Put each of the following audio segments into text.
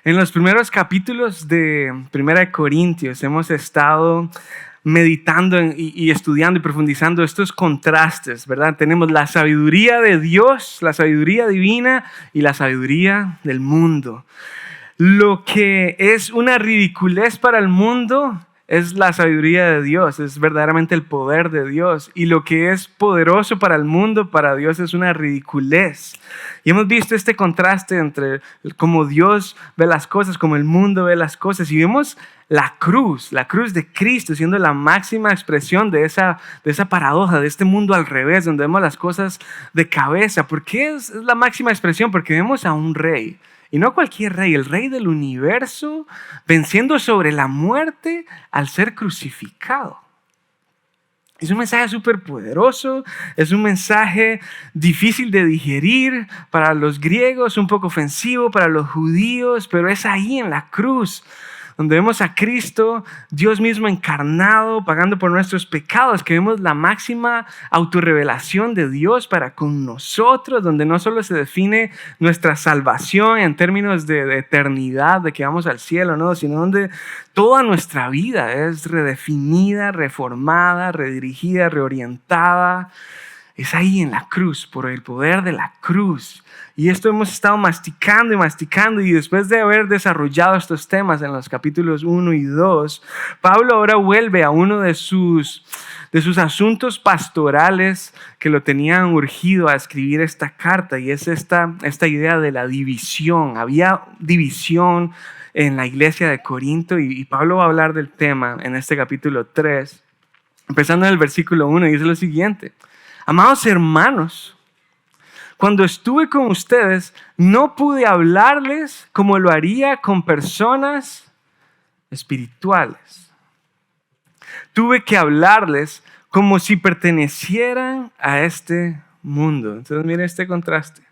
En los primeros capítulos de Primera de Corintios hemos estado meditando y estudiando y profundizando estos contrastes, ¿verdad? Tenemos la sabiduría de Dios, la sabiduría divina y la sabiduría del mundo. Lo que es una ridiculez para el mundo es la sabiduría de Dios, es verdaderamente el poder de Dios. Y lo que es poderoso para el mundo, para Dios es una ridiculez. Y hemos visto este contraste entre cómo Dios ve las cosas, cómo el mundo ve las cosas. Y vemos la cruz de Cristo siendo la máxima expresión de esa paradoja, de este mundo al revés, donde vemos las cosas de cabeza. ¿Por qué es la máxima expresión? Porque vemos a un rey. Y no cualquier rey, el rey del universo, venciendo sobre la muerte al ser crucificado. Es un mensaje súper poderoso, es un mensaje difícil de digerir para los griegos, un poco ofensivo para los judíos, pero es ahí en la cruz donde vemos a Cristo, Dios mismo encarnado, pagando por nuestros pecados, que vemos la máxima autorrevelación de Dios para con nosotros, donde no solo se define nuestra salvación en términos de eternidad, de que vamos al cielo, no, sino donde toda nuestra vida es redefinida, reformada, redirigida, reorientada. Es ahí en la cruz, por el poder de la cruz. Y esto hemos estado masticando y masticando, y después de haber desarrollado estos temas en los capítulos 1 y 2, Pablo ahora vuelve a uno de sus asuntos pastorales que lo tenían urgido a escribir esta carta, y es esta idea de la división. Había división en la iglesia de Corinto, y Pablo va a hablar del tema en este capítulo 3, empezando en el versículo 1, y dice lo siguiente: amados hermanos, cuando estuve con ustedes, no pude hablarles como lo haría con personas espirituales. Tuve que hablarles como si pertenecieran a este mundo. Entonces, mire este contraste.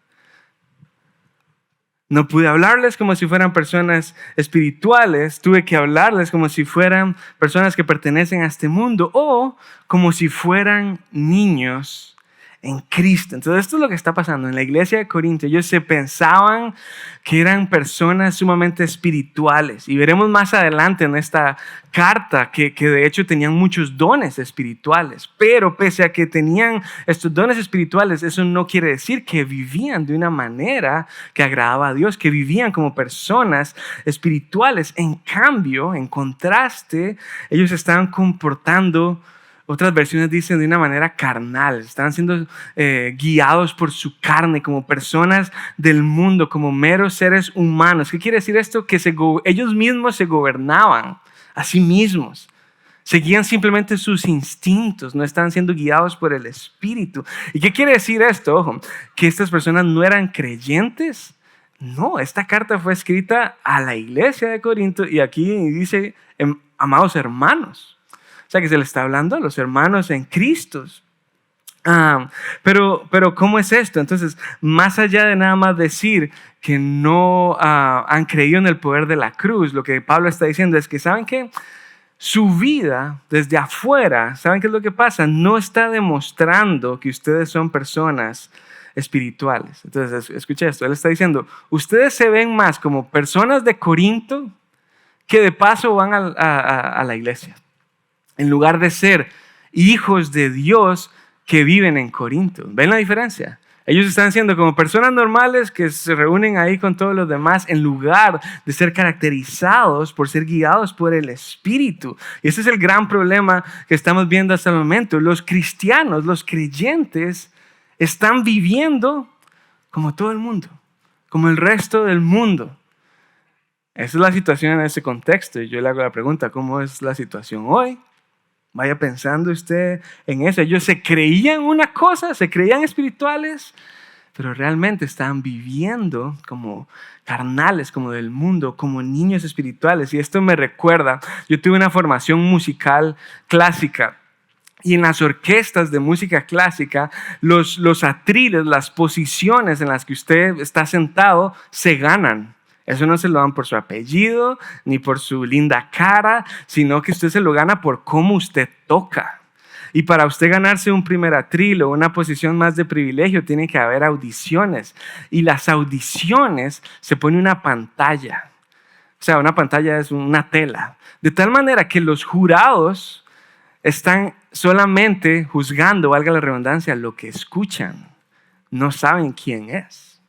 No pude hablarles como si fueran personas espirituales. Tuve que hablarles como si fueran personas que pertenecen a este mundo, o como si fueran niños en Cristo. Entonces, esto es lo que está pasando en la iglesia de Corinto. Ellos se pensaban que eran personas sumamente espirituales, y veremos más adelante en esta carta que de hecho tenían muchos dones espirituales, pero pese a que tenían estos dones espirituales, eso no quiere decir que vivían de una manera que agradaba a Dios, que vivían como personas espirituales. En cambio, en contraste, ellos estaban comportando, otras versiones dicen, de una manera carnal. Estaban siendo guiados por su carne, como personas del mundo, como meros seres humanos. ¿Qué quiere decir esto? Que ellos mismos se gobernaban a sí mismos. Seguían simplemente sus instintos, no estaban siendo guiados por el Espíritu. ¿Y qué quiere decir esto? Ojo, que estas personas no eran creyentes. No, esta carta fue escrita a la iglesia de Corinto, y aquí dice, amados hermanos. O sea, que se le está hablando a los hermanos en Cristo. Pero ¿cómo es esto? Entonces, más allá de nada más decir que no han creído en el poder de la cruz, lo que Pablo está diciendo es que, ¿saben qué? Su vida desde afuera, ¿saben qué es lo que pasa? No está demostrando que ustedes son personas espirituales. Entonces, escucha esto. Él está diciendo, ustedes se ven más como personas de Corinto que de paso van a la iglesia, en lugar de ser hijos de Dios que viven en Corinto. ¿Ven la diferencia? Ellos están siendo como personas normales que se reúnen ahí con todos los demás, en lugar de ser caracterizados por ser guiados por el Espíritu. Y ese es el gran problema que estamos viendo hasta el momento. Los cristianos, los creyentes, están viviendo como todo el mundo, como el resto del mundo. Esa es la situación en ese contexto. Y yo le hago la pregunta, ¿cómo es la situación hoy? Vaya pensando usted en eso. Ellos se creían una cosa, se creían espirituales, pero realmente estaban viviendo como carnales, como del mundo, como niños espirituales. Y esto me recuerda, yo tuve una formación musical clásica, y en las orquestas de música clásica, los atriles, las posiciones en las que usted está sentado, se ganan. Eso no se lo dan por su apellido, ni por su linda cara, sino que usted se lo gana por cómo usted toca. Y para usted ganarse un primer atril o una posición más de privilegio, tiene que haber audiciones. Y las audiciones se pone una pantalla. O sea, una pantalla es una tela. De tal manera que los jurados están solamente juzgando, valga la redundancia, lo que escuchan. No saben quién es.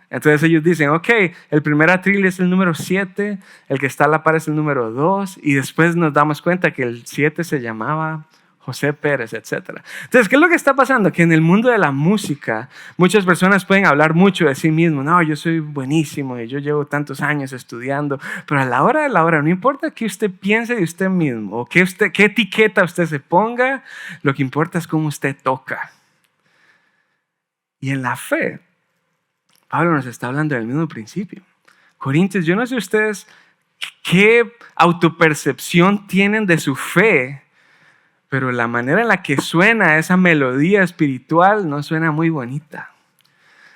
Entonces ellos dicen, ok, el primer atril es el número 7, el que está a la par es el número 2, y después nos damos cuenta que el 7 se llamaba José Pérez, etc. Entonces, ¿qué es lo que está pasando? Que en el mundo de la música, muchas personas pueden hablar mucho de sí mismos. No, yo soy buenísimo y yo llevo tantos años estudiando, pero a la hora de la hora, no importa qué usted piense de usted mismo o qué etiqueta usted se ponga, lo que importa es cómo usted toca. Y en la fe, Pablo nos está hablando del mismo principio. Corintios, yo no sé ustedes qué autopercepción tienen de su fe, pero la manera en la que suena esa melodía espiritual no suena muy bonita.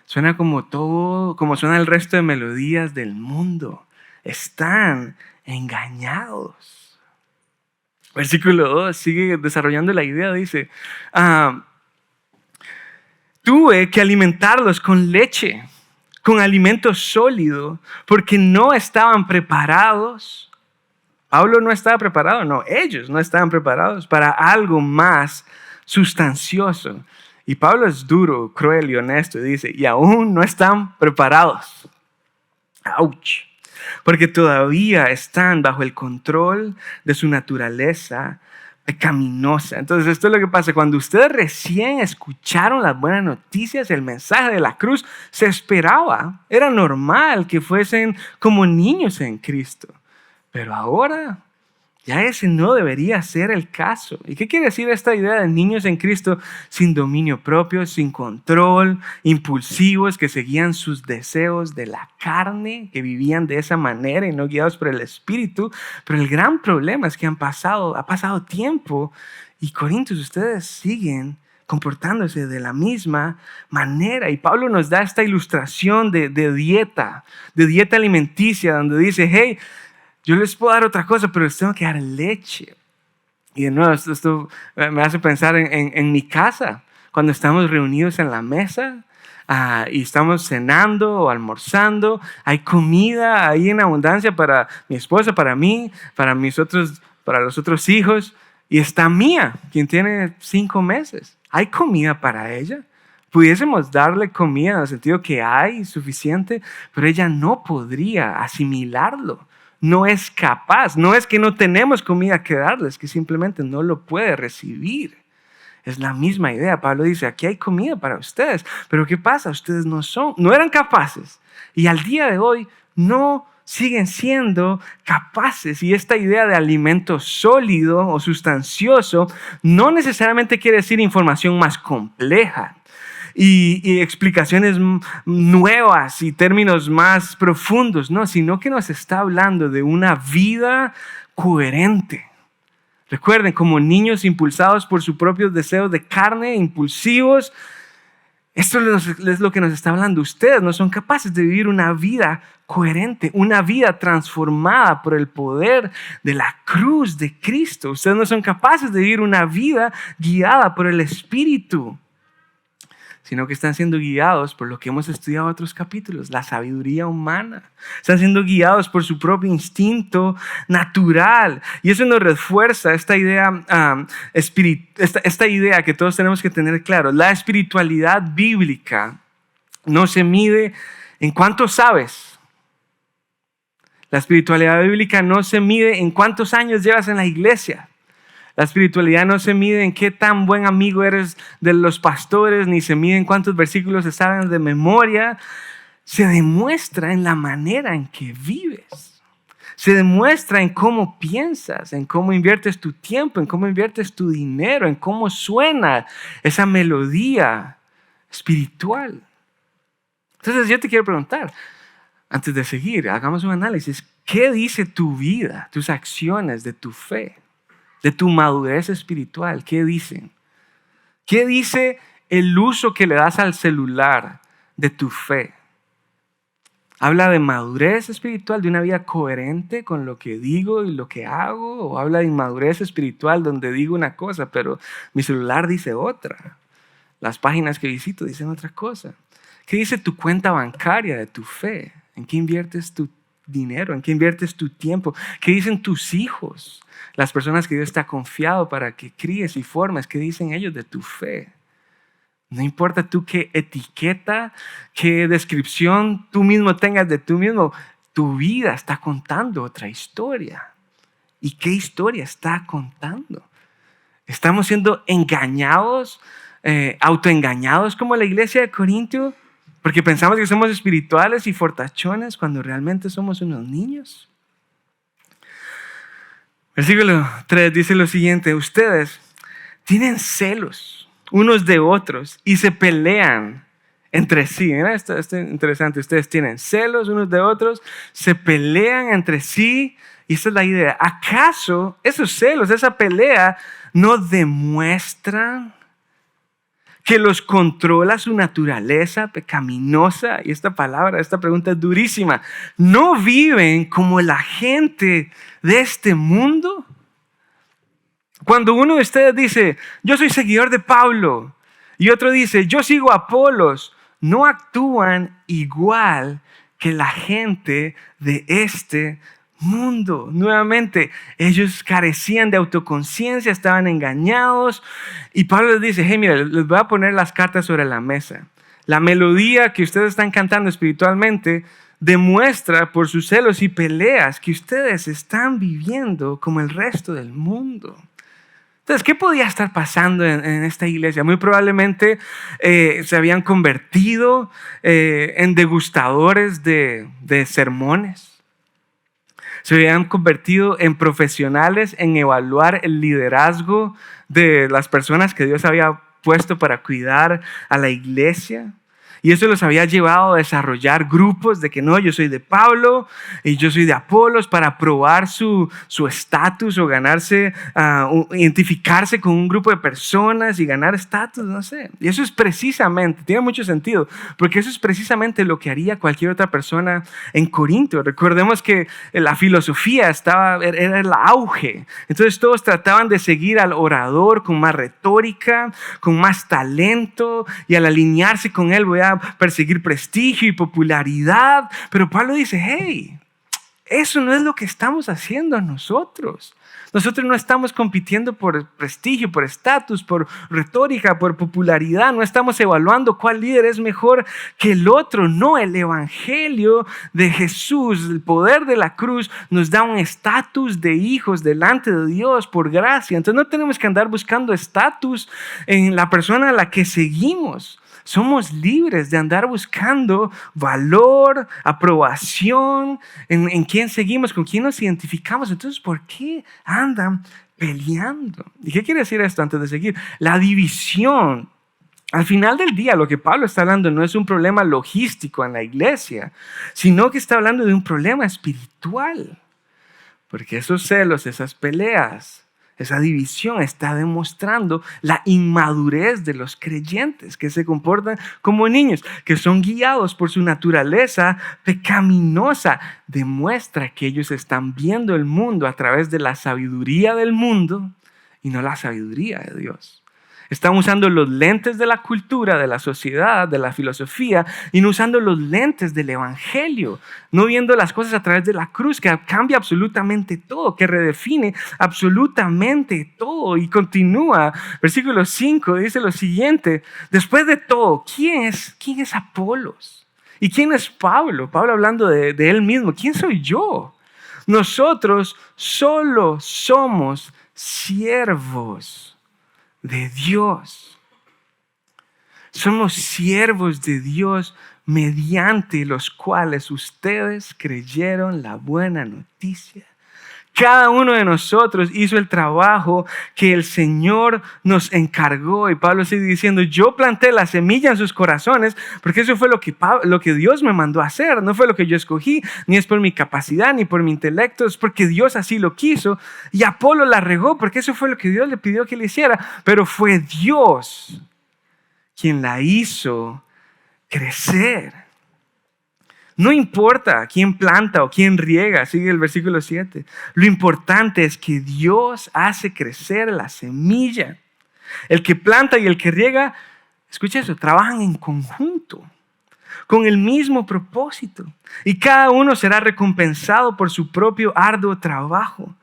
Suena como suena el resto de melodías del mundo. Están engañados. Versículo 2 sigue desarrollando la idea, dice, tuve que alimentarlos con leche, con alimento sólido, porque no estaban preparados. Pablo no estaba preparado, no, ellos no estaban preparados para algo más sustancioso. Y Pablo es duro, cruel y honesto y dice, y aún no están preparados. ¡Auch! Porque todavía están bajo el control de su naturaleza pecaminosa. Entonces esto es lo que pasa. Cuando ustedes recién escucharon las buenas noticias, el mensaje de la cruz, se esperaba, era normal que fuesen como niños en Cristo. Pero ahora ya ese no debería ser el caso. ¿Y qué quiere decir esta idea de niños en Cristo sin dominio propio, sin control, impulsivos, que seguían sus deseos de la carne, que vivían de esa manera y no guiados por el Espíritu? Pero el gran problema es que ha pasado tiempo y Corintios, ustedes siguen comportándose de la misma manera. Y Pablo nos da esta ilustración de dieta alimenticia, donde dice, hey, yo les puedo dar otra cosa, pero les tengo que dar leche. Y de nuevo, esto me hace pensar en mi casa, cuando estamos reunidos en la mesa y estamos cenando o almorzando, hay comida ahí en abundancia para mi esposa, para mí, para los otros hijos, y está Mía, quien tiene 5 meses. Hay comida para ella. Pudiésemos darle comida en el sentido que hay suficiente, pero ella no podría asimilarlo. No es capaz, no es que no tenemos comida que darle, es que simplemente no lo puede recibir. Es la misma idea. Pablo dice, aquí hay comida para ustedes, pero ¿qué pasa? Ustedes no eran capaces y al día de hoy no siguen siendo capaces. Y esta idea de alimento sólido o sustancioso no necesariamente quiere decir información más compleja y explicaciones nuevas y términos más profundos, no, sino que nos está hablando de una vida coherente. Recuerden, como niños impulsados por sus propios deseos de carne, impulsivos, esto es lo que nos está hablando. Ustedes no son capaces de vivir una vida coherente, una vida transformada por el poder de la cruz de Cristo. Ustedes no son capaces de vivir una vida guiada por el Espíritu, sino que están siendo guiados por lo que hemos estudiado en otros capítulos, la sabiduría humana. Están siendo guiados por su propio instinto natural. Y eso nos refuerza esta idea, esta idea que todos tenemos que tener claro. La espiritualidad bíblica no se mide en cuánto sabes. La espiritualidad bíblica no se mide en cuántos años llevas en la iglesia. La espiritualidad no se mide en qué tan buen amigo eres de los pastores, ni se mide en cuántos versículos se saben de memoria. Se demuestra en la manera en que vives. Se demuestra en cómo piensas, en cómo inviertes tu tiempo, en cómo inviertes tu dinero, en cómo suena esa melodía espiritual. Entonces yo te quiero preguntar, antes de seguir, hagamos un análisis. ¿Qué dice tu vida, tus acciones de tu fe? De tu madurez espiritual, ¿qué dicen? ¿Qué dice el uso que le das al celular de tu fe? ¿Habla de madurez espiritual, de una vida coherente con lo que digo y lo que hago? ¿O habla de inmadurez espiritual donde digo una cosa, pero mi celular dice otra? Las páginas que visito dicen otra cosa. ¿Qué dice tu cuenta bancaria de tu fe? ¿En qué inviertes tu dinero? ¿En qué inviertes tu tiempo? ¿Qué dicen tus hijos? Las personas que Dios te ha confiado para que críes y formes, ¿qué dicen ellos de tu fe? No importa tú qué etiqueta, qué descripción tú mismo tengas de tú mismo, tu vida está contando otra historia. ¿Y qué historia está contando? Estamos siendo engañados, autoengañados como la iglesia de Corintio, porque pensamos que somos espirituales y fortachones cuando realmente somos unos niños. Versículo 3 dice lo siguiente: ustedes tienen celos unos de otros y se pelean entre sí. Mira, esto es interesante. Ustedes tienen celos unos de otros, se pelean entre sí. Y esta es la idea. ¿Acaso esos celos, esa pelea, no demuestran que los controla su naturaleza pecaminosa? Y esta pregunta es durísima. ¿No viven como la gente de este mundo? Cuando uno de ustedes dice, yo soy seguidor de Pablo, y otro dice, yo sigo a Apolos, no actúan igual que la gente de este mundo. Nuevamente, ellos carecían de autoconciencia, estaban engañados, y Pablo les dice, hey, mira, les voy a poner las cartas sobre la mesa. La melodía que ustedes están cantando espiritualmente demuestra por sus celos y peleas que ustedes están viviendo como el resto del mundo. Entonces, ¿qué podía estar pasando en esta iglesia? Muy probablemente se habían convertido en degustadores de sermones. Se habían convertido en profesionales en evaluar el liderazgo de las personas que Dios había puesto para cuidar a la iglesia. Y eso los había llevado a desarrollar grupos de que no, yo soy de Pablo y yo soy de Apolos, para probar su estatus o ganarse, identificarse con un grupo de personas y ganar estatus, no sé. Y eso es precisamente, tiene mucho sentido, porque eso es precisamente lo que haría cualquier otra persona en Corinto. Recordemos que la filosofía era el auge. Entonces todos trataban de seguir al orador con más retórica, con más talento, y al alinearse con él voy a perseguir prestigio y popularidad. Pero Pablo dice, hey, eso no es lo que estamos haciendo nosotros. Nosotros no estamos compitiendo por prestigio, por estatus, por retórica, por popularidad. No estamos evaluando cuál líder es mejor que el otro. No, el evangelio de Jesús, el poder de la cruz, nos da un estatus de hijos delante de Dios por gracia. Entonces no tenemos que andar buscando estatus en la persona a la que seguimos. Somos libres de andar buscando valor, aprobación, en quién seguimos, con quién nos identificamos. Entonces, ¿por qué andan peleando? ¿Y qué quiere decir esto antes de seguir? La división. Al final del día, lo que Pablo está hablando no es un problema logístico en la iglesia, sino que está hablando de un problema espiritual. Porque esos celos, esas peleas, esa división está demostrando la inmadurez de los creyentes que se comportan como niños, que son guiados por su naturaleza pecaminosa. Demuestra que ellos están viendo el mundo a través de la sabiduría del mundo y no la sabiduría de Dios. Están usando los lentes de la cultura, de la sociedad, de la filosofía, y no usando los lentes del evangelio. No viendo las cosas a través de la cruz, que cambia absolutamente todo, que redefine absolutamente todo. Y continúa, versículo 5, dice lo siguiente: después de todo, ¿quién es Apolos? ¿Y quién es Pablo? Pablo hablando de él mismo. ¿Quién soy yo? Nosotros solo somos siervos de Dios. Somos siervos de Dios mediante los cuales ustedes creyeron la buena noticia. Cada uno de nosotros hizo el trabajo que el Señor nos encargó. Y Pablo sigue diciendo, yo planté la semilla en sus corazones, porque eso fue lo que Dios me mandó a hacer. No fue lo que yo escogí, ni es por mi capacidad, ni por mi intelecto. Es porque Dios así lo quiso. Y Apolo la regó, porque eso fue lo que Dios le pidió que le hiciera. Pero fue Dios quien la hizo crecer. No importa quién planta o quién riega, sigue el versículo 7. Lo importante es que Dios hace crecer la semilla. El que planta y el que riega, escucha eso, trabajan en conjunto. con el mismo propósito, y cada uno será recompensado por su propio arduo trabajo.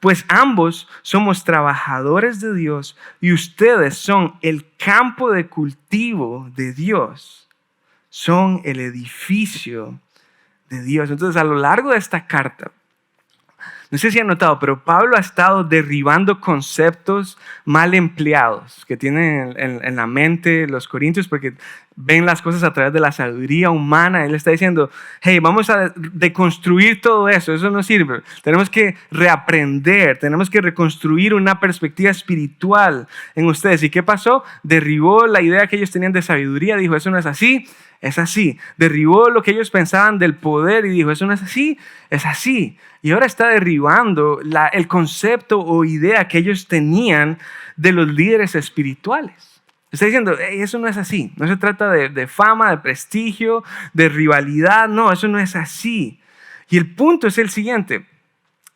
Pues ambos somos trabajadores de Dios y ustedes son el campo de cultivo de Dios. Son el edificio de Dios. Entonces, a lo largo de esta carta, no sé si han notado, pero Pablo ha estado derribando conceptos mal empleados que tienen en la mente los corintios porque ven las cosas a través de la sabiduría humana. Él está diciendo, hey, vamos a deconstruir todo eso, eso no sirve. Tenemos que reaprender, tenemos que reconstruir una perspectiva espiritual en ustedes. ¿Y qué pasó? Derribó la idea que ellos tenían de sabiduría, dijo, eso no es así. Es así. Derribó lo que ellos pensaban del poder y dijo, eso no es así, es así. Y ahora está derribando el concepto o idea que ellos tenían de los líderes espirituales. Está diciendo, hey, eso no es así. No se trata de fama, de prestigio, de rivalidad. No, eso no es así. Y el punto es el siguiente.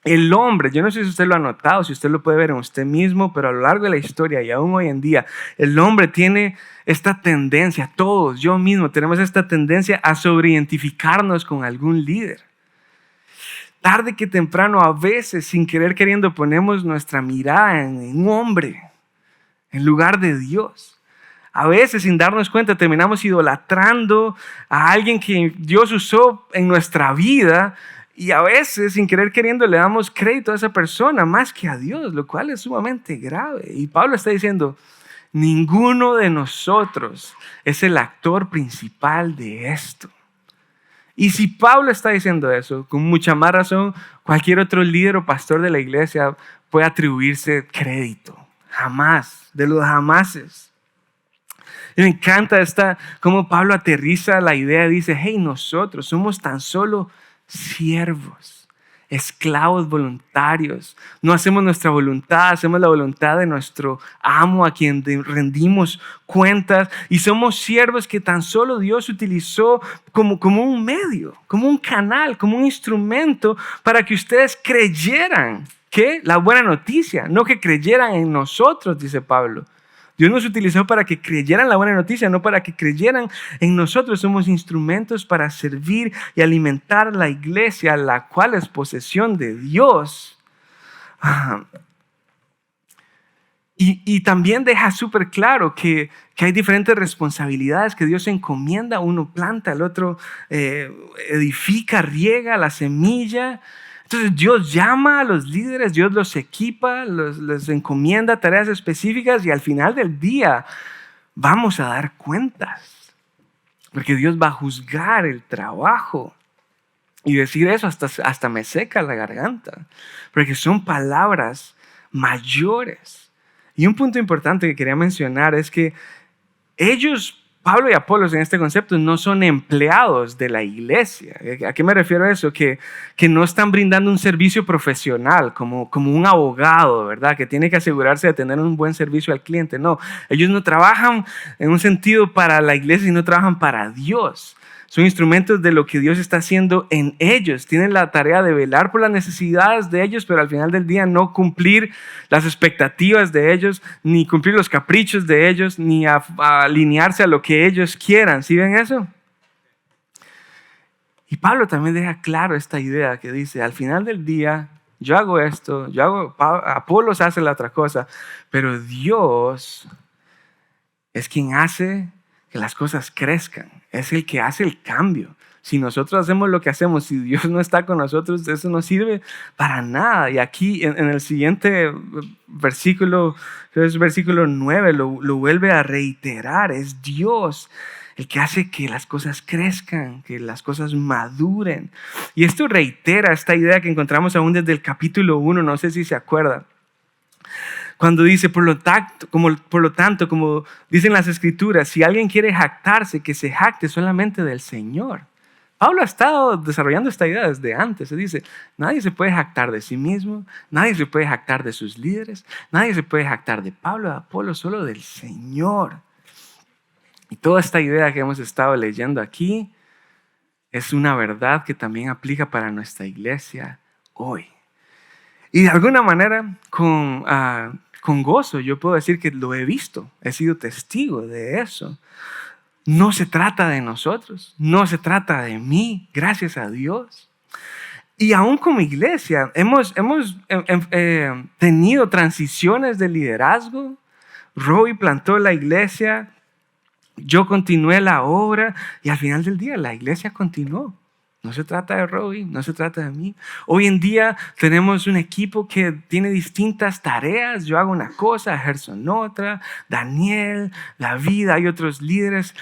El hombre, yo no sé si usted lo ha notado, si usted lo puede ver en usted mismo, pero a lo largo de la historia y aún hoy en día, el hombre tiene esta tendencia, todos, yo mismo, tenemos esta tendencia a sobreidentificarnos con algún líder. Tarde que temprano, a veces, sin querer queriendo, ponemos nuestra mirada en un hombre, en lugar de Dios. A veces, sin darnos cuenta, terminamos idolatrando a alguien que Dios usó en nuestra vida. Y a veces, sin querer queriendo, le damos crédito a esa persona más que a Dios, lo cual es sumamente grave. Y Pablo está diciendo, ninguno de nosotros es el actor principal de esto. Y si Pablo está diciendo eso, con mucha más razón, cualquier otro líder o pastor de la iglesia puede atribuirse crédito. Jamás, de los jamases. Y me encanta cómo Pablo aterriza la idea y dice, hey, nosotros somos tan solo siervos, esclavos voluntarios. No hacemos nuestra voluntad, hacemos la voluntad de nuestro amo a quien rendimos cuentas. Y somos siervos que tan solo Dios utilizó como un medio, como un canal, como un instrumento para que ustedes creyeran que la buena noticia, no que creyeran en nosotros, dice Pablo. Dios nos utilizó para que creyeran la buena noticia, no para que creyeran en nosotros. Somos instrumentos para servir y alimentar la iglesia, la cual es posesión de Dios. Y también deja súper claro que hay diferentes responsabilidades que Dios encomienda. Uno planta, el otro edifica, riega la semilla. Entonces Dios llama a los líderes, Dios los equipa, les encomienda tareas específicas y al final del día vamos a dar cuentas. Porque Dios va a juzgar el trabajo. Y decir eso hasta me seca la garganta. Porque son palabras mayores. Y un punto importante que quería mencionar es que ellos, Pablo y Apolos en este concepto, no son empleados de la iglesia. ¿A qué me refiero a eso? Que no están brindando un servicio profesional como un abogado, ¿verdad? Que tiene que asegurarse de tener un buen servicio al cliente. No, ellos no trabajan en un sentido para la iglesia, sino trabajan para Dios. Son instrumentos de lo que Dios está haciendo en ellos. Tienen la tarea de velar por las necesidades de ellos, pero al final del día no cumplir las expectativas de ellos, ni cumplir los caprichos de ellos, ni alinearse a lo que ellos quieran. ¿Sí ven eso? Y Pablo también deja claro esta idea que dice, al final del día, yo hago esto, Apolos hace la otra cosa, pero Dios es quien hace que las cosas crezcan. Es el que hace el cambio. Si nosotros hacemos lo que hacemos, si Dios no está con nosotros, eso no sirve para nada. Y aquí en el siguiente versículo, creo que es versículo 9, lo vuelve a reiterar. Es Dios el que hace que las cosas crezcan, que las cosas maduren. Y esto reitera esta idea que encontramos aún desde el capítulo 1, no sé si se acuerdan. Cuando dice, por lo tanto, como dicen las escrituras, si alguien quiere jactarse, que se jacte solamente del Señor. Pablo ha estado desarrollando esta idea desde antes. Se dice, nadie se puede jactar de sí mismo, nadie se puede jactar de sus líderes, nadie se puede jactar de Pablo, de Apolo, solo del Señor. Y toda esta idea que hemos estado leyendo aquí es una verdad que también aplica para nuestra iglesia hoy. Y de alguna manera, con gozo, yo puedo decir que lo he visto, he sido testigo de eso. no se trata de nosotros, no se trata de mí, gracias a Dios. Y aún como iglesia hemos tenido transiciones de liderazgo. Roy plantó la iglesia, yo continué la obra y al final del día la iglesia continuó. No se trata de Roy, no se trata de mí. Hoy en día tenemos un equipo que tiene distintas tareas. Yo hago una cosa, Gerson otra, Daniel, David, hay otros líderes.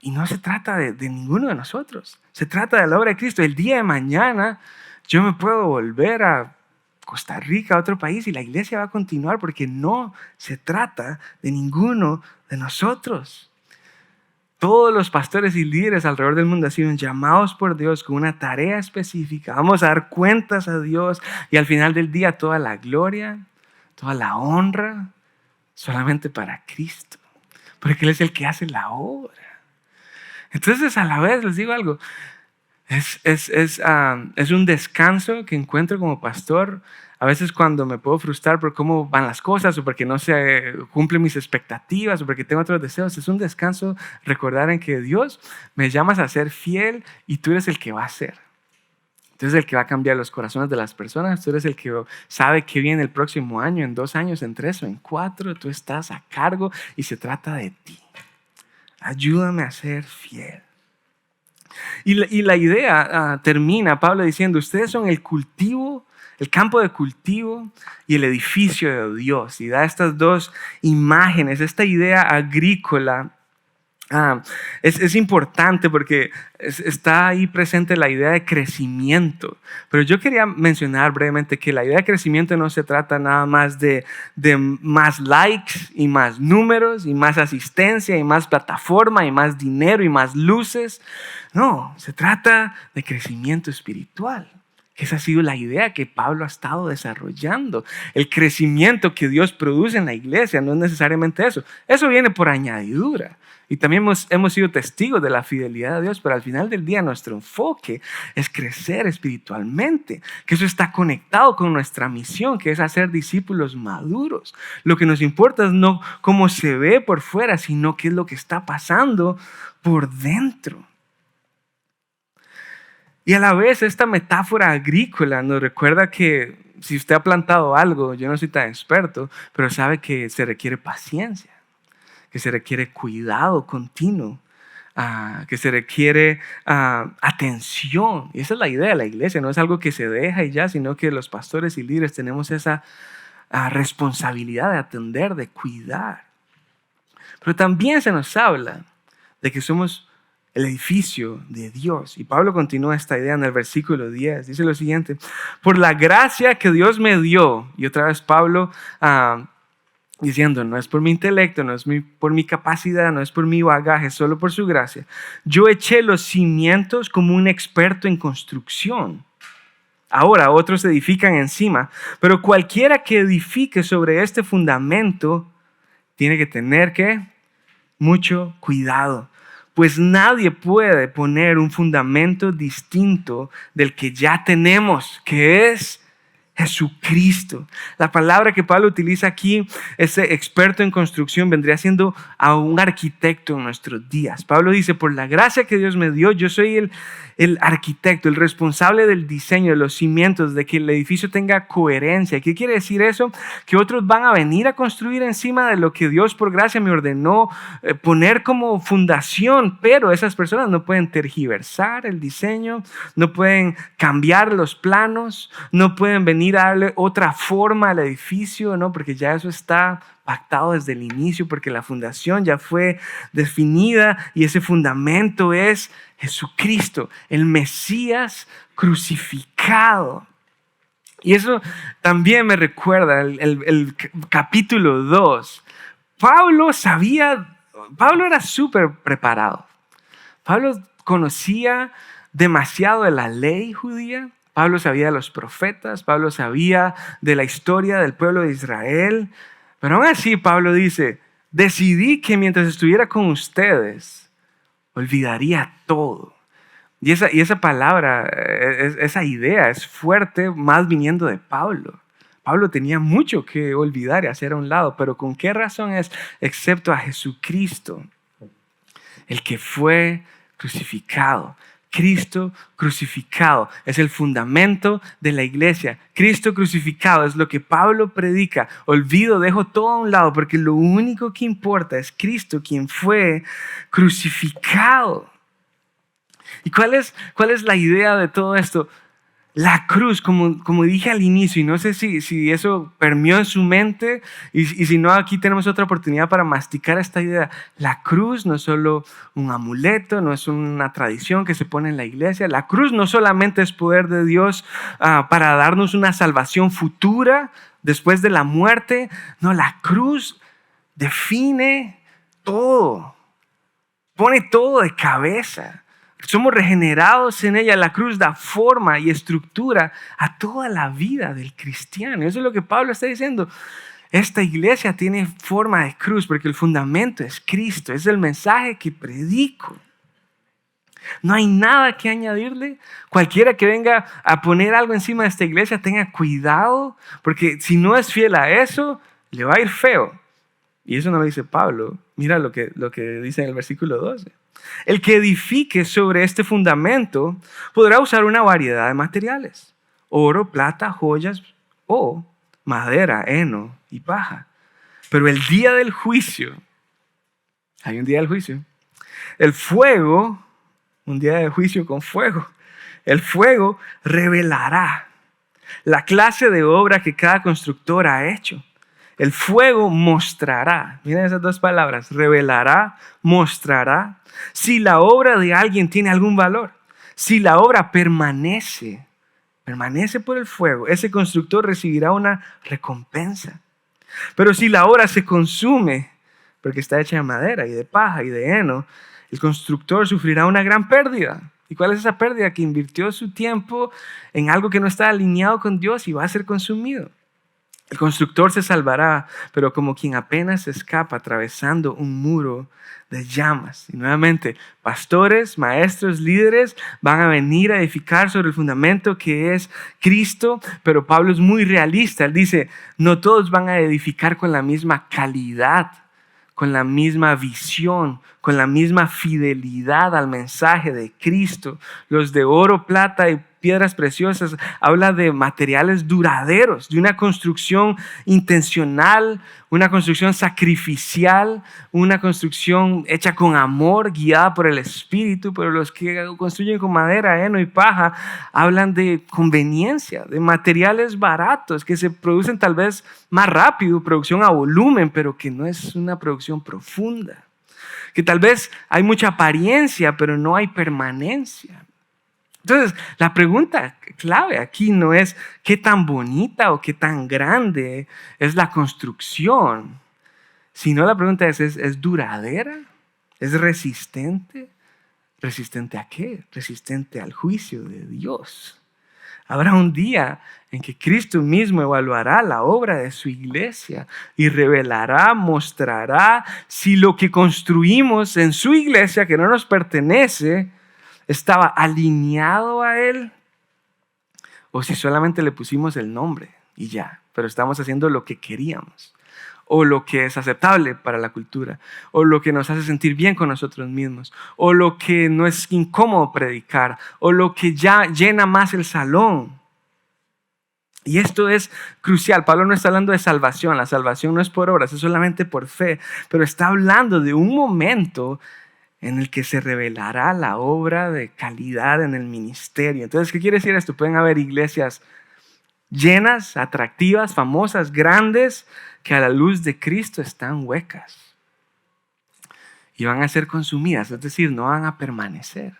Y no se trata de ninguno de nosotros. Se trata de la obra de Cristo. El día de mañana yo me puedo volver a Costa Rica, a otro país, y la iglesia va a continuar porque no se trata de ninguno de nosotros. Todos los pastores y líderes alrededor del mundo han sido llamados por Dios con una tarea específica. Vamos a dar cuentas a Dios y al final del día toda la gloria, toda la honra, solamente para Cristo. Porque Él es el que hace la obra. Entonces a la vez les digo algo. Es un descanso que encuentro como pastor. A veces cuando me puedo frustrar por cómo van las cosas o porque no se cumplen mis expectativas o porque tengo otros deseos, es un descanso recordar en que Dios me llamas a ser fiel y tú eres el que va a ser. Tú eres el que va a cambiar los corazones de las personas. Tú eres el que sabe qué viene el próximo año, en 2 años, en 3 o en 4. Tú estás a cargo y se trata de ti. Ayúdame a ser fiel. Y la idea termina Pablo diciendo, ustedes son el cultivo, el campo de cultivo y el edificio de Dios. Y da estas dos imágenes, esta idea agrícola. Es importante porque está ahí presente la idea de crecimiento. Pero yo quería mencionar brevemente que la idea de crecimiento no se trata nada más de más likes y más números y más asistencia y más plataforma y más dinero y más luces. No, se trata de crecimiento espiritual. Esa ha sido la idea que Pablo ha estado desarrollando. El crecimiento que Dios produce en la iglesia no es necesariamente eso. Eso viene por añadidura. Y también hemos sido testigos de la fidelidad de Dios, pero al final del día nuestro enfoque es crecer espiritualmente, que eso está conectado con nuestra misión, que es hacer discípulos maduros. Lo que nos importa es no cómo se ve por fuera, sino qué es lo que está pasando por dentro. Y a la vez esta metáfora agrícola nos recuerda que si usted ha plantado algo, yo no soy tan experto, pero sabe que se requiere paciencia, que se requiere cuidado continuo, que se requiere atención. Y esa es la idea de la iglesia, no es algo que se deja y ya, sino que los pastores y líderes tenemos esa responsabilidad de atender, de cuidar. Pero también se nos habla de que somos el edificio de Dios. Y Pablo continúa esta idea en el versículo 10. Dice lo siguiente: por la gracia que Dios me dio, y otra vez Pablo diciendo, no es por mi intelecto, no es por mi capacidad, no es por mi bagaje, solo por su gracia. Yo eché los cimientos como un experto en construcción. Ahora otros edifican encima, pero cualquiera que edifique sobre este fundamento tiene que tener mucho cuidado. Pues nadie puede poner un fundamento distinto del que ya tenemos, que es Jesucristo. La palabra que Pablo utiliza aquí, ese experto en construcción, vendría siendo a un arquitecto en nuestros días. Pablo dice, por la gracia que Dios me dio, yo soy el arquitecto, el responsable del diseño, de los cimientos, de que el edificio tenga coherencia. ¿Qué quiere decir eso? Que otros van a venir a construir encima de lo que Dios por gracia me ordenó poner como fundación, pero esas personas no pueden tergiversar el diseño, no pueden cambiar los planos, no pueden venir a darle otra forma al edificio, ¿no? Porque ya eso está pactado desde el inicio, porque la fundación ya fue definida y ese fundamento es Jesucristo, el Mesías crucificado. Y eso también me recuerda el capítulo 2. Pablo era súper preparado. Pablo conocía demasiado de la ley judía. Pablo sabía de los profetas. Pablo sabía de la historia del pueblo de Israel. Pero aún así Pablo dice, decidí que mientras estuviera con ustedes, olvidaría todo. Y esa palabra, esa idea es fuerte, más viniendo de Pablo. Pablo tenía mucho que olvidar y hacer a un lado, pero ¿con qué razón es? Excepto a Jesucristo. el que fue crucificado. Cristo crucificado es el fundamento de la iglesia. Cristo crucificado es lo que Pablo predica. Dejo todo a un lado porque lo único que importa es Cristo, quien fue crucificado. ¿Y cuál es la idea de todo esto? La cruz, como dije al inicio, y no sé si eso permeó en su mente, y si no, aquí tenemos otra oportunidad para masticar esta idea. La cruz no es solo un amuleto, no es una tradición que se pone en la iglesia. La cruz no solamente es poder de Dios para darnos una salvación futura después de la muerte. No, la cruz define todo, pone todo de cabeza. Somos regenerados en ella. La cruz da forma y estructura a toda la vida del cristiano. Eso es lo que Pablo está diciendo. Esta iglesia tiene forma de cruz porque el fundamento es Cristo. Es el mensaje que predico. No hay nada que añadirle. Cualquiera que venga a poner algo encima de esta iglesia, tenga cuidado, porque si no es fiel a eso, le va a ir feo. Y eso no lo dice Pablo. Mira lo que dice en el versículo 12. El que edifique sobre este fundamento podrá usar una variedad de materiales: oro, plata, joyas o madera, heno y paja. Pero el día del juicio, hay un día del juicio, el fuego, un día de juicio con fuego, el fuego revelará la clase de obra que cada constructor ha hecho. El fuego mostrará, miren esas dos palabras, revelará, mostrará, si la obra de alguien tiene algún valor. Si la obra permanece por el fuego, ese constructor recibirá una recompensa. Pero si la obra se consume, porque está hecha de madera y de paja y de heno, el constructor sufrirá una gran pérdida. ¿Y cuál es esa pérdida? Que invirtió su tiempo en algo que no está alineado con Dios y va a ser consumido. El constructor se salvará, pero como quien apenas escapa atravesando un muro de llamas. Y nuevamente, pastores, maestros, líderes van a venir a edificar sobre el fundamento que es Cristo, pero Pablo es muy realista. Él dice, no todos van a edificar con la misma calidad, con la misma visión, con la misma fidelidad al mensaje de Cristo. Los de oro, plata y piedras preciosas habla de materiales duraderos, de una construcción intencional, una construcción sacrificial, una construcción hecha con amor, guiada por el Espíritu. Pero los que construyen con madera, heno y paja hablan de conveniencia, de materiales baratos que se producen tal vez más rápido, producción a volumen, pero que no es una producción profunda. Que tal vez hay mucha apariencia, pero no hay permanencia. Entonces, la pregunta clave aquí no es qué tan bonita o qué tan grande es la construcción, sino la pregunta es duradera, es resistente. ¿Resistente a qué? Resistente al juicio de Dios. Habrá un día en que Cristo mismo evaluará la obra de su iglesia y revelará, mostrará si lo que construimos en su iglesia, que no nos pertenece, estaba alineado a Él, o si solamente le pusimos el nombre y ya, pero estamos haciendo lo que queríamos, o lo que es aceptable para la cultura, o lo que nos hace sentir bien con nosotros mismos, o lo que no es incómodo predicar, o lo que ya llena más el salón. Y esto es crucial. Pablo no está hablando de salvación. La salvación no es por obras, es solamente por fe, pero está hablando de un momento en el que se revelará la obra de calidad en el ministerio. Entonces, ¿qué quiere decir esto? Pueden haber iglesias llenas, atractivas, famosas, grandes, que a la luz de Cristo están huecas y van a ser consumidas, es decir, no van a permanecer.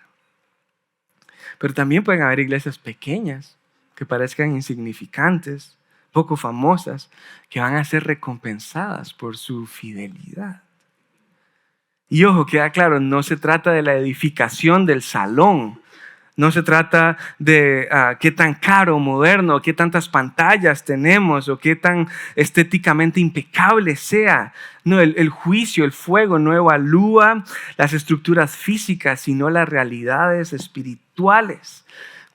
Pero también pueden haber iglesias pequeñas que parezcan insignificantes, poco famosas, que van a ser recompensadas por su fidelidad. Y ojo, queda claro, no se trata de la edificación del salón, no se trata de qué tan caro, moderno, qué tantas pantallas tenemos o qué tan estéticamente impecable sea. No, el juicio, el fuego no evalúa las estructuras físicas, sino las realidades espirituales.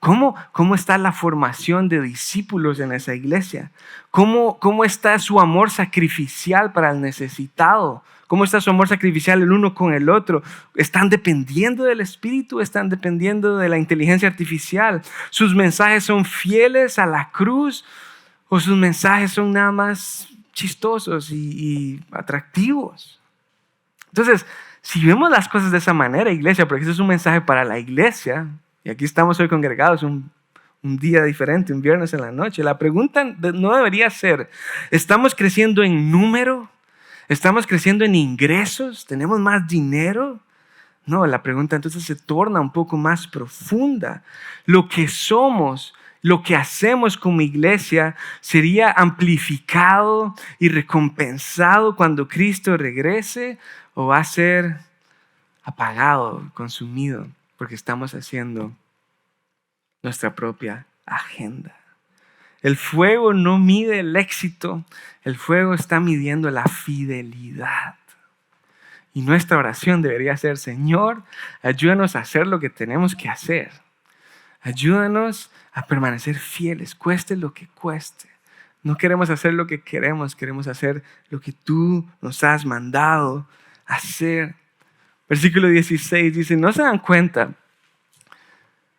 ¿Cómo está la formación de discípulos en esa iglesia? ¿Cómo está su amor sacrificial para el necesitado? ¿Cómo está su amor sacrificial el uno con el otro? ¿Están dependiendo del Espíritu? ¿Están dependiendo de la inteligencia artificial? ¿Sus mensajes son fieles a la cruz? ¿O sus mensajes son nada más chistosos y atractivos? Entonces, si vemos las cosas de esa manera, iglesia, porque eso es un mensaje para la iglesia, y aquí estamos hoy congregados un día diferente, un viernes en la noche, la pregunta no debería ser, ¿estamos creciendo en número? ¿Estamos creciendo en ingresos? ¿Tenemos más dinero? No, la pregunta entonces se torna un poco más profunda. Lo que somos, lo que hacemos como iglesia sería amplificado y recompensado cuando Cristo regrese, o va a ser apagado, consumido, porque estamos haciendo nuestra propia agenda. El fuego no mide el éxito, el fuego está midiendo la fidelidad. Y nuestra oración debería ser: Señor, ayúdanos a hacer lo que tenemos que hacer. Ayúdanos a permanecer fieles, cueste lo que cueste. No queremos hacer lo que queremos hacer lo que tú nos has mandado hacer. Versículo 16 dice: ¿no se dan cuenta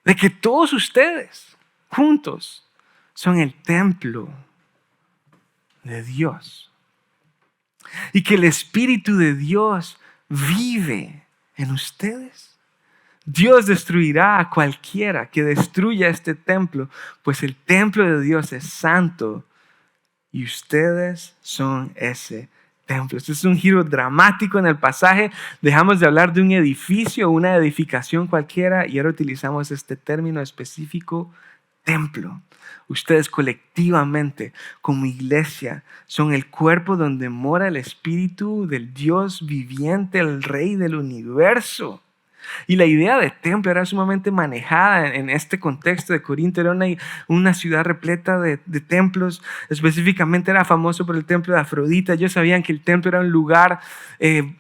de que todos ustedes juntos son el templo de Dios? Y que el Espíritu de Dios vive en ustedes. Dios destruirá a cualquiera que destruya este templo, pues el templo de Dios es santo y ustedes son ese templo. Este es un giro dramático en el pasaje. Dejamos de hablar de un edificio o una edificación cualquiera y ahora utilizamos este término específico: templo. Ustedes colectivamente, como iglesia, son el cuerpo donde mora el Espíritu del Dios viviente, el Rey del universo. Y la idea de templo era sumamente manejada en este contexto de Corinto. Era una ciudad repleta de templos. Específicamente era famoso por el templo de Afrodita. Ellos sabían que el templo era un lugar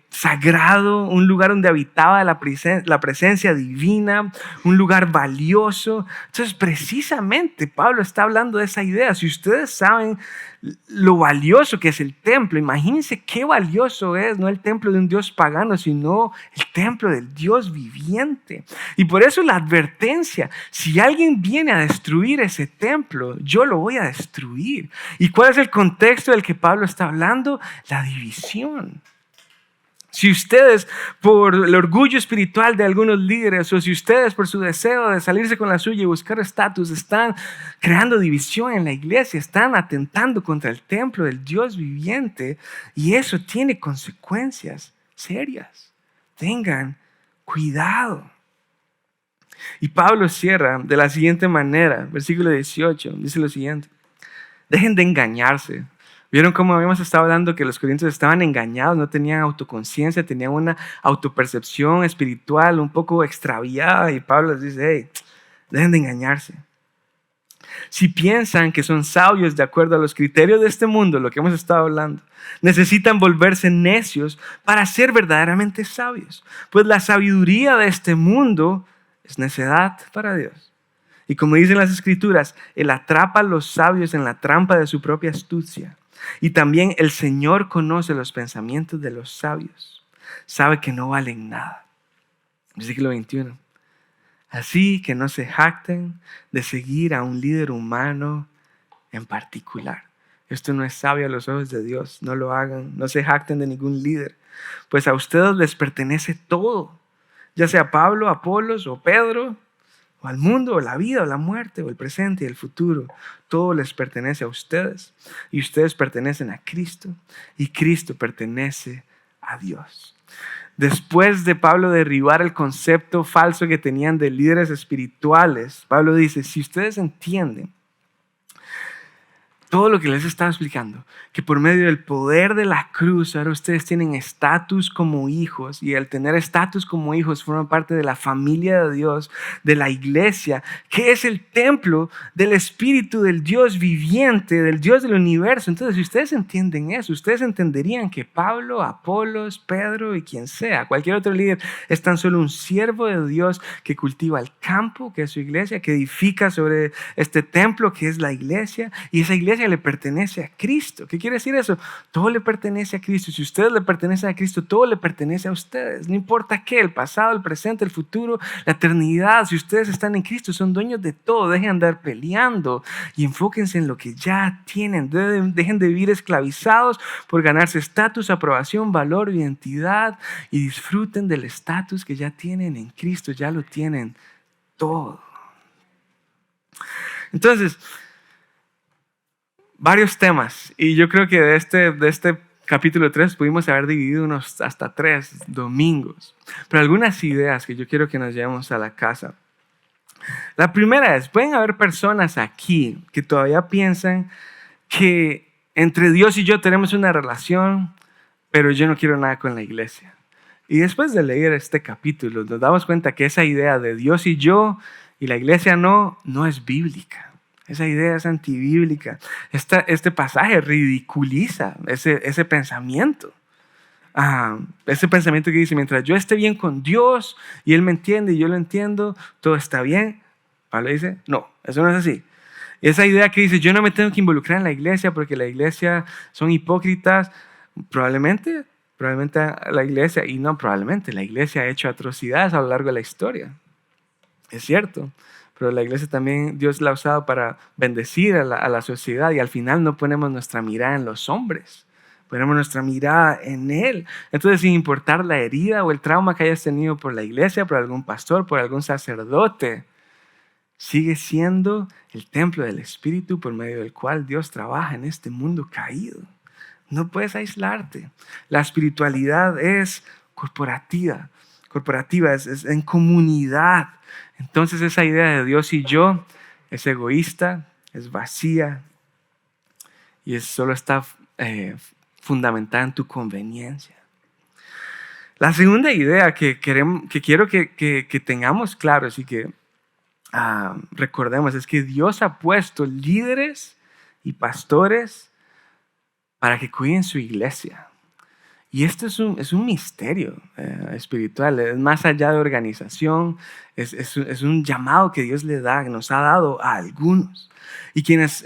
sagrado, un lugar donde habitaba la presencia divina, un lugar valioso. Entonces, precisamente Pablo está hablando de esa idea. Si ustedes saben lo valioso que es el templo, imagínense qué valioso es, no el templo de un Dios pagano, sino el templo del Dios viviente. Y por eso la advertencia: si alguien viene a destruir ese templo, yo lo voy a destruir. ¿Y cuál es el contexto del que Pablo está hablando? La división. Si ustedes, por el orgullo espiritual de algunos líderes, o si ustedes por su deseo de salirse con la suya y buscar estatus, están creando división en la iglesia, están atentando contra el templo del Dios viviente, y eso tiene consecuencias serias. Tengan cuidado. Y Pablo cierra de la siguiente manera, versículo 18, dice lo siguiente: dejen de engañarse. ¿Vieron cómo habíamos estado hablando que los corintios estaban engañados, no tenían autoconciencia, tenían una autopercepción espiritual un poco extraviada? Y Pablo les dice: hey, dejen de engañarse. Si piensan que son sabios de acuerdo a los criterios de este mundo, lo que hemos estado hablando, necesitan volverse necios para ser verdaderamente sabios. Pues la sabiduría de este mundo es necedad para Dios. Y como dicen las Escrituras, Él atrapa a los sabios en la trampa de su propia astucia. Y también el Señor conoce los pensamientos de los sabios. Sabe que no valen nada. Versículo 21. Así que no se jacten de seguir a un líder humano en particular. Esto no es sabio a los ojos de Dios. No lo hagan. No se jacten de ningún líder. Pues a ustedes les pertenece todo. Ya sea Pablo, Apolos o Pedro, o al mundo, o la vida, o la muerte, o el presente y el futuro. Todo les pertenece a ustedes. Y ustedes pertenecen a Cristo. Y Cristo pertenece a Dios. Después de Pablo derribar el concepto falso que tenían de líderes espirituales, Pablo dice: si ustedes entienden todo lo que les estaba explicando, que por medio del poder de la cruz, ahora ustedes tienen estatus como hijos, y al tener estatus como hijos forman parte de la familia de Dios, de la iglesia, que es el templo del Espíritu del Dios viviente, del Dios del universo. Entonces, si ustedes entienden eso, ustedes entenderían que Pablo, Apolos, Pedro y quien sea, cualquier otro líder, es tan solo un siervo de Dios que cultiva el campo, que es su iglesia, que edifica sobre este templo que es la iglesia, y esa iglesia le pertenece a Cristo. ¿Qué quiere decir eso? Todo le pertenece a Cristo. Si ustedes le pertenecen a Cristo, todo le pertenece a ustedes. No importa qué, el pasado, el presente, el futuro, la eternidad. Si ustedes están en Cristo, son dueños de todo. Dejen de andar peleando y enfóquense en lo que ya tienen. Dejen de vivir esclavizados por ganarse estatus, aprobación, valor, identidad, y disfruten del estatus que ya tienen en Cristo. Ya lo tienen todo. Entonces, varios temas, y yo creo que de este capítulo 3 pudimos haber dividido unos hasta 3 domingos, pero algunas ideas que yo quiero que nos llevemos a la casa. La primera es, pueden haber personas aquí que todavía piensan que entre Dios y yo tenemos una relación, pero yo no quiero nada con la iglesia. Y después de leer este capítulo nos damos cuenta que esa idea de Dios y yo y la iglesia no es bíblica. Esa idea es antibíblica. Este pasaje ridiculiza ese pensamiento. Ese pensamiento que dice, mientras yo esté bien con Dios y Él me entiende y yo lo entiendo, todo está bien. Pablo dice, no, eso no es así. Esa idea que dice, yo no me tengo que involucrar en la iglesia porque la iglesia son hipócritas, probablemente la iglesia, y no probablemente, la iglesia ha hecho atrocidades a lo largo de la historia. Es cierto. Pero la iglesia también Dios la ha usado para bendecir a la sociedad, y al final no ponemos nuestra mirada en los hombres, ponemos nuestra mirada en Él. Entonces, sin importar la herida o el trauma que hayas tenido por la iglesia, por algún pastor, por algún sacerdote, sigue siendo el templo del Espíritu por medio del cual Dios trabaja en este mundo caído. No puedes aislarte. La espiritualidad es corporativa, es en comunidad. Entonces esa idea de Dios y yo es egoísta, es vacía y solo está fundamentada en tu conveniencia. La segunda idea que quiero que tengamos claros y que recordemos es que Dios ha puesto líderes y pastores para que cuiden su iglesia. Y esto es un misterio espiritual, es más allá de organización, es un llamado que Dios le da, que nos ha dado a algunos. Y quienes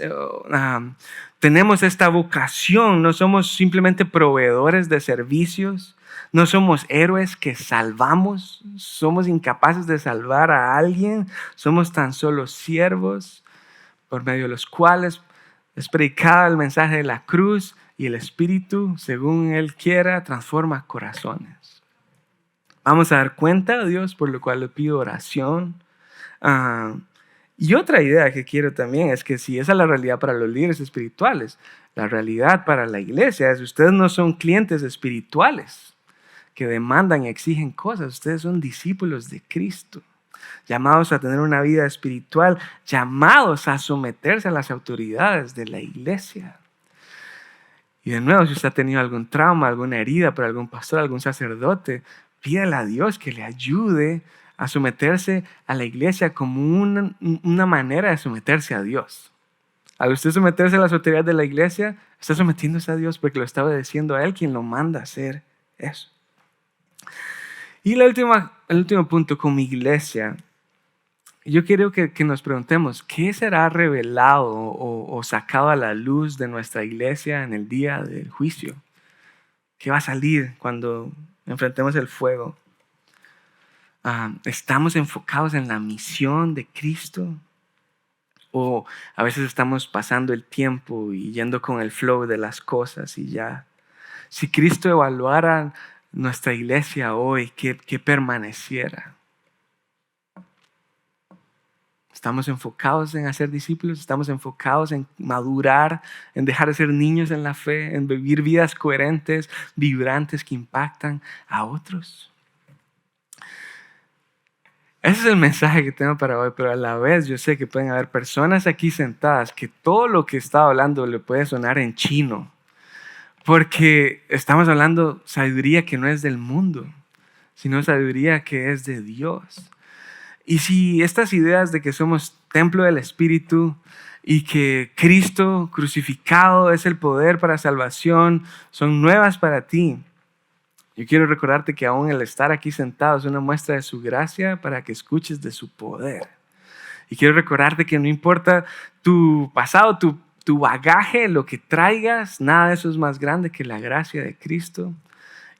tenemos esta vocación, no somos simplemente proveedores de servicios, no somos héroes que salvamos, somos incapaces de salvar a alguien, somos tan solo siervos por medio de los cuales es predicado el mensaje de la cruz, y el Espíritu, según Él quiera, transforma corazones. Vamos a dar cuenta a Dios, por lo cual le pido oración. Y otra idea que quiero también es que si esa es la realidad para los líderes espirituales, la realidad para la iglesia es que ustedes no son clientes espirituales que demandan y exigen cosas. Ustedes son discípulos de Cristo, llamados a tener una vida espiritual, llamados a someterse a las autoridades de la iglesia. Y de nuevo, si usted ha tenido algún trauma, alguna herida por algún pastor, algún sacerdote, pídale a Dios que le ayude a someterse a la iglesia como una manera de someterse a Dios. Al usted someterse a las autoridades de la iglesia, está sometiéndose a Dios porque lo está obedeciendo a Él, quien lo manda a hacer eso. Y el último punto, como iglesia, yo quiero que nos preguntemos, ¿qué será revelado o sacado a la luz de nuestra iglesia en el día del juicio? ¿Qué va a salir cuando enfrentemos el fuego? ¿Estamos enfocados en la misión de Cristo? ¿O a veces estamos pasando el tiempo y yendo con el flow de las cosas y ya? Si Cristo evaluara nuestra iglesia hoy, ¿qué permaneciera? ¿Estamos enfocados en hacer discípulos? ¿Estamos enfocados en madurar, en dejar de ser niños en la fe, en vivir vidas coherentes, vibrantes que impactan a otros? Ese es el mensaje que tengo para hoy, pero a la vez yo sé que pueden haber personas aquí sentadas que todo lo que estaba hablando le puede sonar en chino, porque estamos hablando sabiduría que no es del mundo, sino sabiduría que es de Dios. Y si estas ideas de que somos templo del Espíritu y que Cristo crucificado es el poder para salvación, son nuevas para ti, yo quiero recordarte que aún el estar aquí sentado es una muestra de su gracia para que escuches de su poder. Y quiero recordarte que no importa tu pasado, tu bagaje, lo que traigas, nada de eso es más grande que la gracia de Cristo.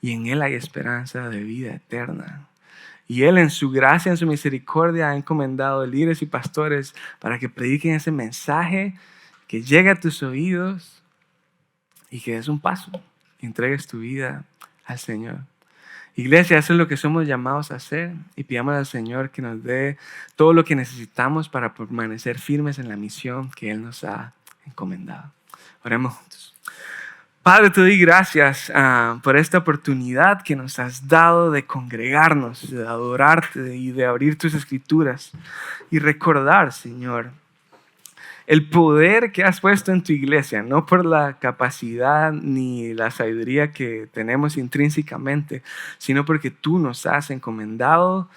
Y en Él hay esperanza de vida eterna. Y Él en su gracia, en su misericordia, ha encomendado líderes y pastores para que prediquen ese mensaje, que llegue a tus oídos y que des un paso y entregues tu vida al Señor. Iglesia, eso es lo que somos llamados a hacer y pidamos al Señor que nos dé todo lo que necesitamos para permanecer firmes en la misión que Él nos ha encomendado. Oremos juntos. Padre, te doy gracias por esta oportunidad que nos has dado de congregarnos, de adorarte y de abrir tus escrituras y recordar, Señor, el poder que has puesto en tu iglesia, no por la capacidad ni la sabiduría que tenemos intrínsecamente, sino porque tú nos has encomendado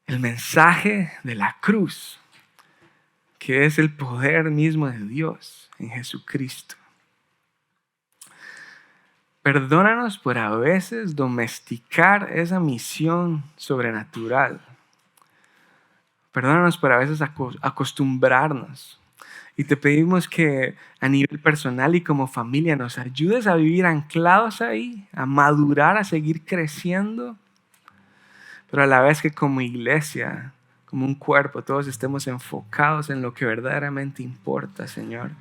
el mensaje de la cruz, que es el poder mismo de Dios en Jesucristo. Perdónanos por a veces domesticar esa misión sobrenatural. Perdónanos por a veces acostumbrarnos. Y te pedimos que a nivel personal y como familia nos ayudes a vivir anclados ahí, a madurar, a seguir creciendo, pero a la vez que como iglesia, como un cuerpo, todos estemos enfocados en lo que verdaderamente importa, Señor.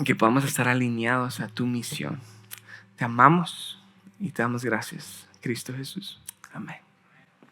Que podamos estar alineados a tu misión. Te amamos y te damos gracias, Cristo Jesús. Amén.